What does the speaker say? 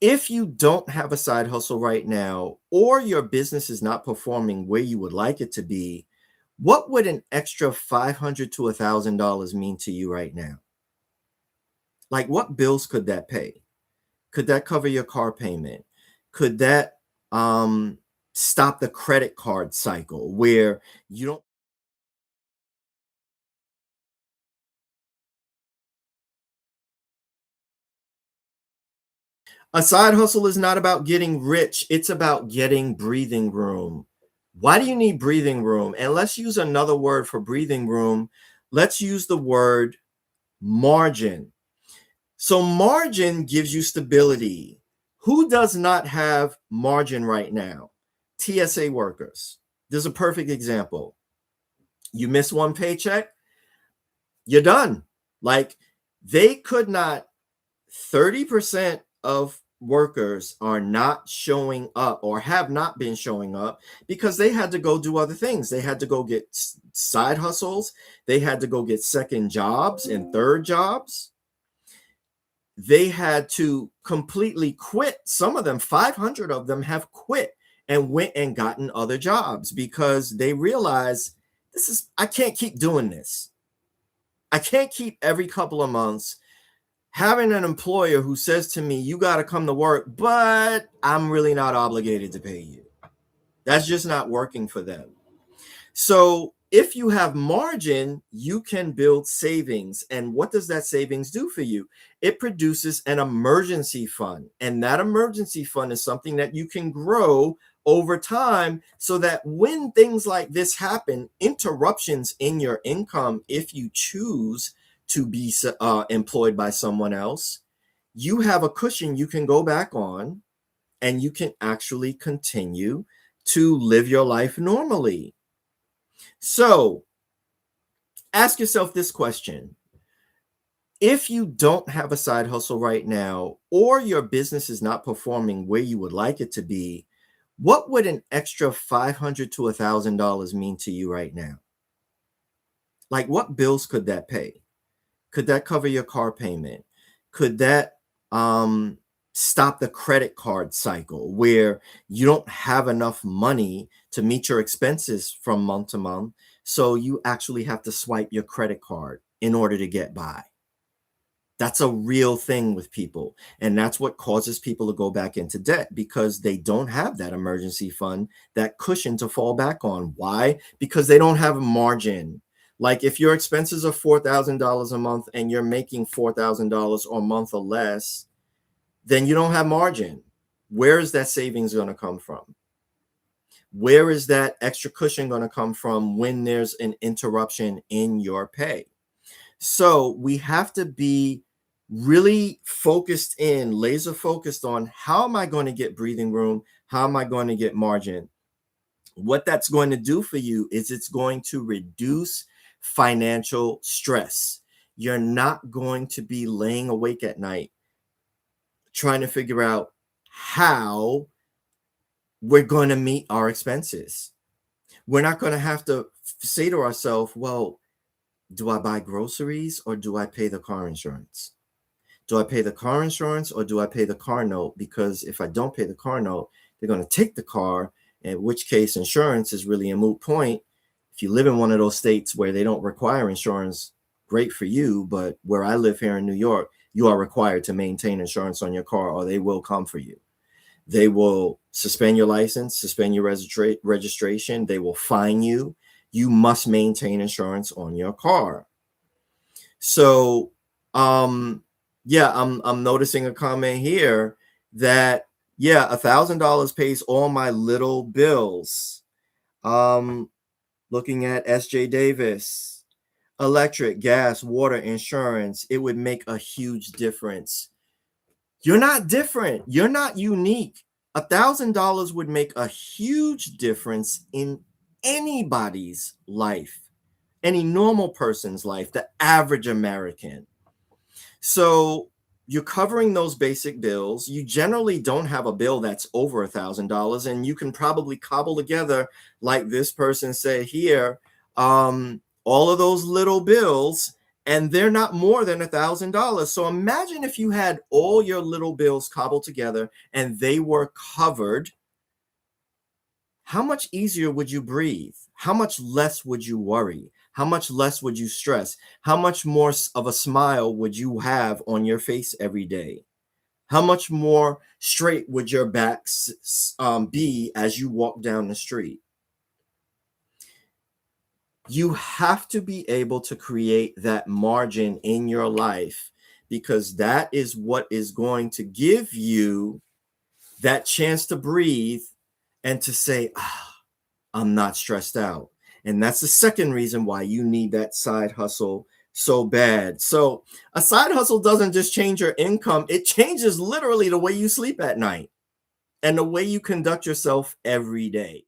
If you don't have a side hustle right now, or your business is not performing where you would like it to be, what would an extra $500 to $1,000 mean to you right now? Like, what bills could that pay? Could that cover your car payment? Could that um, stop the credit card cycle where you don't? A side hustle is not about getting rich, it's about getting breathing room. Why do you need breathing room? And let's use another word for breathing room. Let's use the word margin. So, margin gives you stability. Who does not have margin right now? TSA workers. There's a perfect example. You miss one paycheck, you're done. Like, they could not, 30% of workers are not showing up or have not been showing up because they had to go do other things. They had to go get side hustles, they had to go get second jobs and third jobs. They had to completely quit. Some of them, 500 of them, have quit and went and gotten other jobs because they realized I can't keep doing this. I can't keep every couple of months having an employer who says to me, you got to come to work, but I'm really not obligated to pay you. That's just not working for them. So if you have margin, you can build savings. And what does that savings do for you? It produces an emergency fund. And that emergency fund is something that you can grow over time so that when things like this happen, interruptions in your income, if you choose to be employed by someone else, you have a cushion you can go back on and you can actually continue to live your life normally. So ask yourself this question. If you don't have a side hustle right now, or your business is not performing where you would like it to be, what would an extra $500 to $1,000 mean to you right now? Like, what bills could that pay? Could that cover your car payment? Could that stop the credit card cycle where you don't have enough money to meet your expenses from month to month? So you actually have to swipe your credit card in order to get by. That's a real thing with people. And that's what causes people to go back into debt because they don't have that emergency fund, that cushion to fall back on. Why? Because they don't have a margin. Like if your expenses are $4,000 a month and you're making $4,000 a month or less, then you don't have margin. Where is that savings going to come from? Where is that extra cushion going to come from when there's an interruption in your pay? So we have to be really focused in, laser focused on how am I going to get breathing room? How am I going to get margin? What that's going to do for you is it's going to reduce financial stress. You're not going to be laying awake at night trying to figure out how we're going to meet our expenses. We're not going to have to say to ourselves, well, do I buy groceries or do I pay the car insurance? Do I pay the car insurance or do I pay the car note? Because if I don't pay the car note, they're going to take the car, in which case insurance is really a moot point. If you live in one of those states where they don't require insurance, great for you. But where I live here in New York, you are required to maintain insurance on your car or they will come for you. They will suspend your license, suspend your registration. They will fine you. You must maintain insurance on your car. So, yeah, I'm noticing a comment here that yeah, $1,000 pays all my little bills. Um, Looking at SJ Davis, electric, gas, water, insurance, it would make a huge difference. You're not different. You're not unique. $1,000 would make a huge difference in anybody's life, any normal person's life, the average American. So you're covering those basic bills. You generally don't have a bill that's over $1,000, and you can probably cobble together, like this person said here, all of those little bills, and they're not more than $1,000. So imagine if you had all your little bills cobbled together and they were covered. How much easier would you breathe? How much less would you worry? How much less would you stress? How much more of a smile would you have on your face every day? How much more straight would your back be as you walk down the street? You have to be able to create that margin in your life, because that is what is going to give you that chance to breathe and to say, I'm not stressed out. And that's the second reason why you need that side hustle so bad. So a side hustle doesn't just change your income, it changes literally the way you sleep at night and the way you conduct yourself every day.